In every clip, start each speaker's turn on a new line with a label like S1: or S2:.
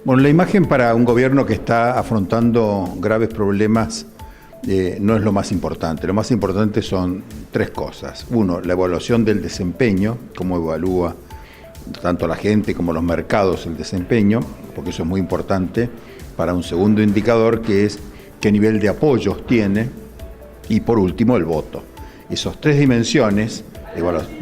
S1: Bueno, la imagen para un gobierno que está afrontando graves problemas no es lo más importante. Lo más importante son tres cosas. Uno, la evaluación del desempeño, cómo evalúa tanto la gente como los mercados el desempeño, porque eso es muy importante para un segundo indicador, que es qué nivel de apoyos tiene, y por último el voto. Esas tres dimensiones,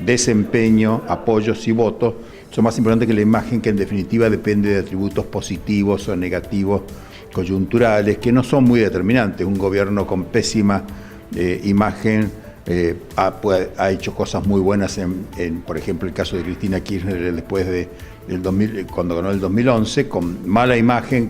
S1: desempeño, apoyos y votos, son más importantes que la imagen, que en definitiva depende de atributos positivos o negativos coyunturales, que no son muy determinantes. Un gobierno con pésima imagen ha hecho cosas muy buenas, por ejemplo, el caso de Cristina Kirchner después del 2000, cuando ganó el 2011, con mala imagen,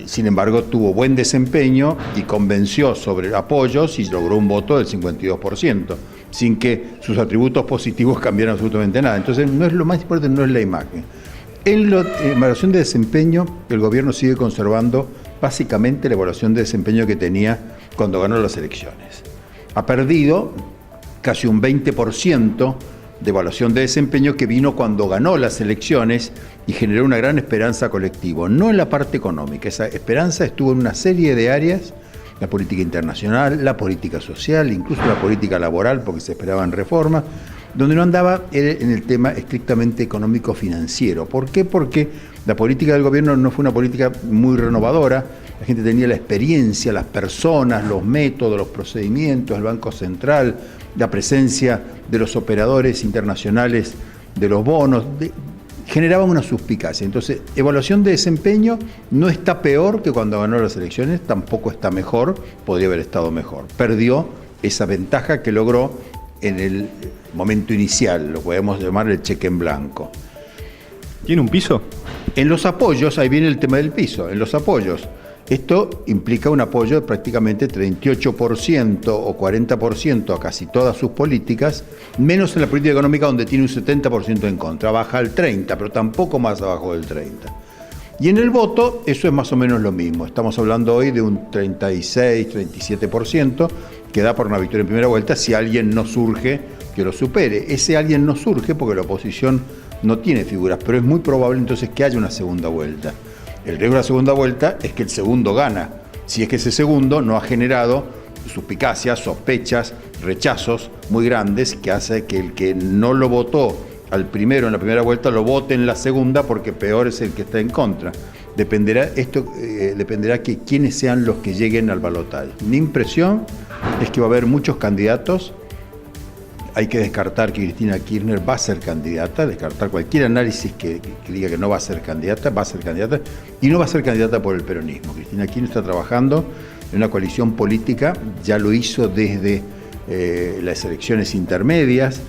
S1: sin embargo tuvo buen desempeño y convenció sobre apoyos y logró un voto del 52%, sin que sus atributos positivos cambiaran absolutamente nada. Entonces, no es lo más importante, no es la imagen. En evaluación de desempeño, el gobierno sigue conservando básicamente la evaluación de desempeño que tenía cuando ganó las elecciones. Ha perdido casi un 20% de evaluación de desempeño que vino cuando ganó las elecciones y generó una gran esperanza colectiva, no en la parte económica. Esa esperanza estuvo en una serie de áreas: la política internacional, la política social, incluso la política laboral, porque se esperaban reformas. Donde no andaba era en el tema estrictamente económico-financiero. ¿Por qué? Porque la política del gobierno no fue una política muy renovadora. La gente tenía la experiencia, las personas, los métodos, los procedimientos, el Banco Central, la presencia de los operadores internacionales de los bonos, generaban una suspicacia. Entonces, evaluación de desempeño no está peor que cuando ganó las elecciones, tampoco está mejor, podría haber estado mejor. Perdió esa ventaja que logró en el momento inicial, lo podemos llamar el cheque en blanco.
S2: ¿Tiene un piso?
S1: En los apoyos, ahí viene el tema del piso, en los apoyos. Esto implica un apoyo de prácticamente 38% o 40% a casi todas sus políticas, menos en la política económica, donde tiene un 70% en contra, baja al 30%, pero tampoco más abajo del 30%. Y en el voto, eso es más o menos lo mismo. Estamos hablando hoy de un 36-37%, que da por una victoria en primera vuelta si alguien no surge que lo supere. Ese alguien no surge porque la oposición no tiene figuras, pero es muy probable entonces que haya una segunda vuelta. El riesgo de la segunda vuelta es que el segundo gana, si es que ese segundo no ha generado suspicacias, sospechas, rechazos muy grandes, que hace que el que no lo votó al primero en la primera vuelta lo vote en la segunda, porque peor es el que está en contra. Dependerá que quiénes sean los que lleguen al balotaje. Mi impresión es que va a haber muchos candidatos. Hay que descartar que Cristina Kirchner va a ser candidata, descartar cualquier análisis que diga que no va a ser candidata, y no va a ser candidata por el peronismo. Cristina Kirchner está trabajando en una coalición política, ya lo hizo desde las elecciones intermedias.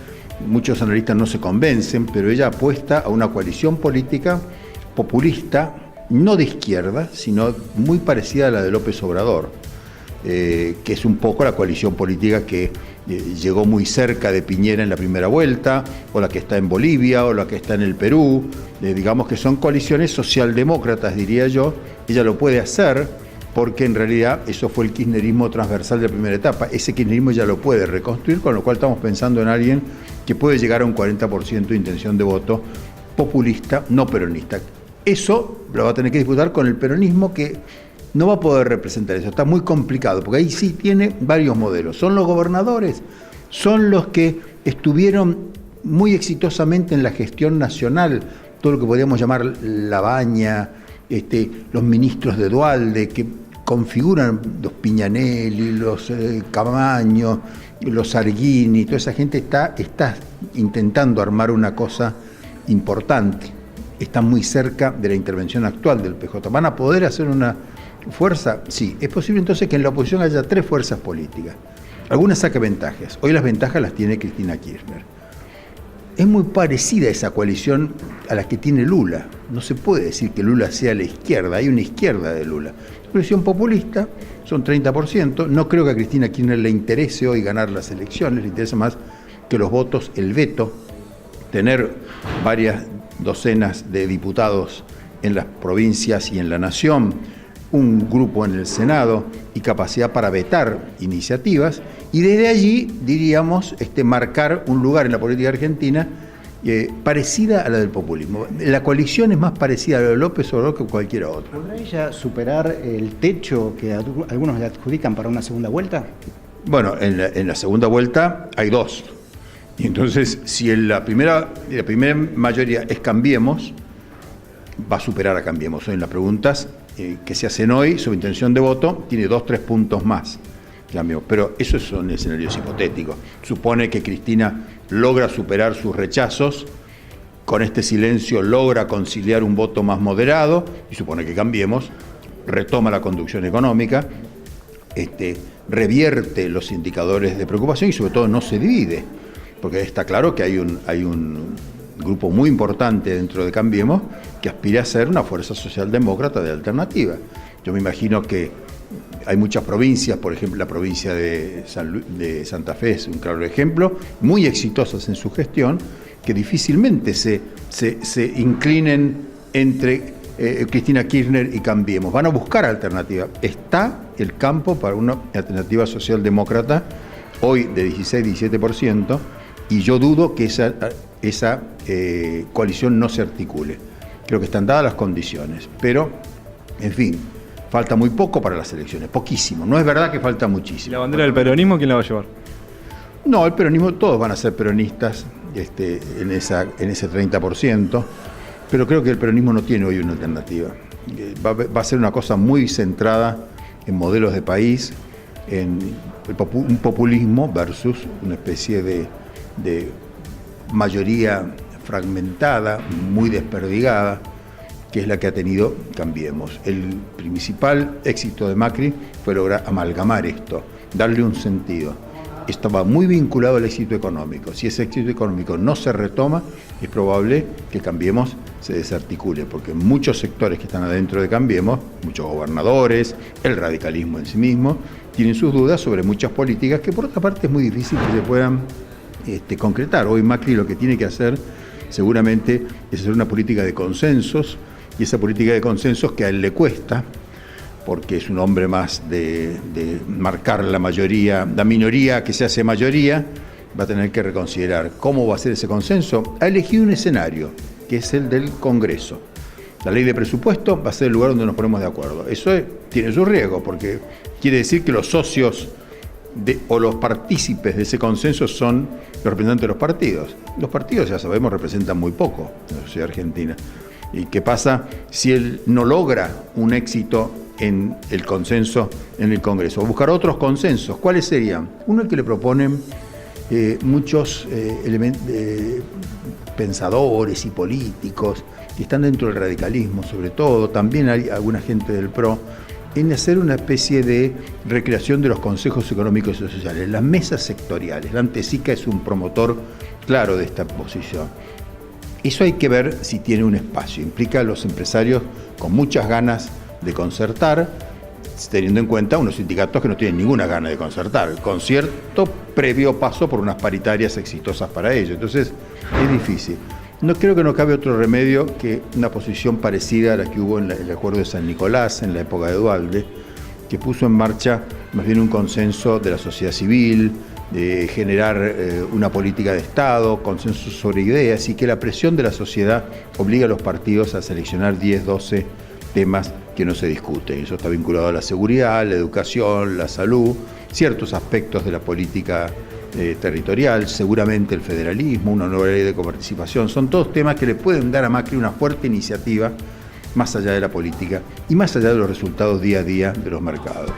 S1: Muchos analistas no se convencen, pero ella apuesta a una coalición política populista, no de izquierda, sino muy parecida a la de López Obrador, que es un poco la coalición política que llegó muy cerca de Piñera en la primera vuelta, o la que está en Bolivia, o la que está en el Perú. Digamos que son coaliciones socialdemócratas, diría yo. Ella lo puede hacer porque en realidad eso fue el kirchnerismo transversal de la primera etapa. Ese kirchnerismo ya lo puede reconstruir, con lo cual estamos pensando en alguien que puede llegar a un 40% de intención de voto populista, no peronista. Eso lo va a tener que disputar con el peronismo, que no va a poder representar eso. Está muy complicado, porque ahí sí tiene varios modelos. Son los gobernadores, son los que estuvieron muy exitosamente en la gestión nacional, todo lo que podríamos llamar la baña, los ministros de Duhalde, que configuran los Piñanelli, los Camaño, los Arguini, toda esa gente está intentando armar una cosa importante. Están muy cerca de la intervención actual del PJ. ¿Van a poder hacer una fuerza? Sí. Es posible entonces que en la oposición haya tres fuerzas políticas. Algunas saca ventajas. Hoy las ventajas las tiene Cristina Kirchner. Es muy parecida esa coalición a la que tiene Lula. No se puede decir que Lula sea la izquierda. Hay una izquierda de Lula. Coalición populista, son 30%. No creo que a Cristina Kirchner le interese hoy ganar las elecciones. Le interesa más que los votos, el veto, tener varias docenas de diputados en las provincias y en la nación, un grupo en el Senado y capacidad para vetar iniciativas, y desde allí, diríamos, marcar un lugar en la política argentina parecida a la del populismo. La coalición es más parecida a la de López Obrador que cualquiera otra.
S3: ¿Podrá ella superar el techo que algunos le adjudican para una segunda vuelta?
S1: Bueno, en la segunda vuelta hay dos. Y entonces, si la primera mayoría es Cambiemos, va a superar a Cambiemos. Hoy en las preguntas que se hacen hoy, su intención de voto tiene 2-3 puntos más. Cambiemos. Pero esos son escenarios hipotéticos. Supone que Cristina logra superar sus rechazos, con este silencio logra conciliar un voto más moderado, y supone que Cambiemos retoma la conducción económica, revierte los indicadores de preocupación y sobre todo no se divide, porque está claro que hay un grupo muy importante dentro de Cambiemos que aspira a ser una fuerza socialdemócrata de alternativa. Yo me imagino que hay muchas provincias, por ejemplo la provincia de Santa Fe es un claro ejemplo, muy exitosas en su gestión, que difícilmente se inclinen entre Cristina Kirchner y Cambiemos. Van a buscar alternativas. Está el campo para una alternativa socialdemócrata, hoy de 16-17%, y yo dudo que esa coalición no se articule. Creo que están dadas las condiciones, pero, en fin, falta muy poco para las elecciones, poquísimo. No es verdad que falta muchísimo.
S2: ¿La bandera del peronismo quién la va a llevar?
S1: No, el peronismo, todos van a ser peronistas en ese 30%, pero creo que el peronismo no tiene hoy una alternativa. Va a ser una cosa muy centrada en modelos de país, en un populismo versus una especie de mayoría fragmentada, muy desperdigada, que es la que ha tenido Cambiemos. El principal éxito de Macri fue lograr amalgamar esto, darle un sentido. Estaba muy vinculado al éxito económico. Si ese éxito económico no se retoma, es probable que Cambiemos se desarticule, porque muchos sectores que están adentro de Cambiemos, muchos gobernadores, el radicalismo en sí mismo, tienen sus dudas sobre muchas políticas que por otra parte es muy difícil que se puedan concretar. Hoy Macri lo que tiene que hacer seguramente es hacer una política de consensos, y esa política de consensos que a él le cuesta, porque es un hombre más de marcar la minoría que se hace mayoría, va a tener que reconsiderar cómo va a ser ese consenso. Ha elegido un escenario, que es el del Congreso. La ley de presupuesto va a ser el lugar donde nos ponemos de acuerdo. Eso tiene su riesgo, porque quiere decir que los socios o los partícipes de ese consenso son los representantes de los partidos. Los partidos, ya sabemos, representan muy poco en la sociedad argentina. ¿Y qué pasa si él no logra un éxito en el consenso en el Congreso? O buscar otros consensos. ¿Cuáles serían? Uno, el que le proponen muchos pensadores y políticos que están dentro del radicalismo, sobre todo, también hay alguna gente del PRO, en hacer una especie de recreación de los consejos económicos y sociales, las mesas sectoriales. La Antesica es un promotor claro de esta posición. Eso hay que ver si tiene un espacio. Implica a los empresarios con muchas ganas de concertar, teniendo en cuenta unos sindicatos que no tienen ninguna gana de concertar, con cierto previo paso por unas paritarias exitosas para ello. Entonces, es difícil. No creo que no cabe otro remedio que una posición parecida a la que hubo en el Acuerdo de San Nicolás, en la época de Duhalde, que puso en marcha más bien un consenso de la sociedad civil, de generar una política de Estado, consenso sobre ideas, y que la presión de la sociedad obliga a los partidos a seleccionar 10, 12 temas que no se discuten. Eso está vinculado a la seguridad, la educación, la salud, ciertos aspectos de la política territorial, seguramente el federalismo, una nueva ley de coparticipación. Son todos temas que le pueden dar a Macri una fuerte iniciativa más allá de la política y más allá de los resultados día a día de los mercados.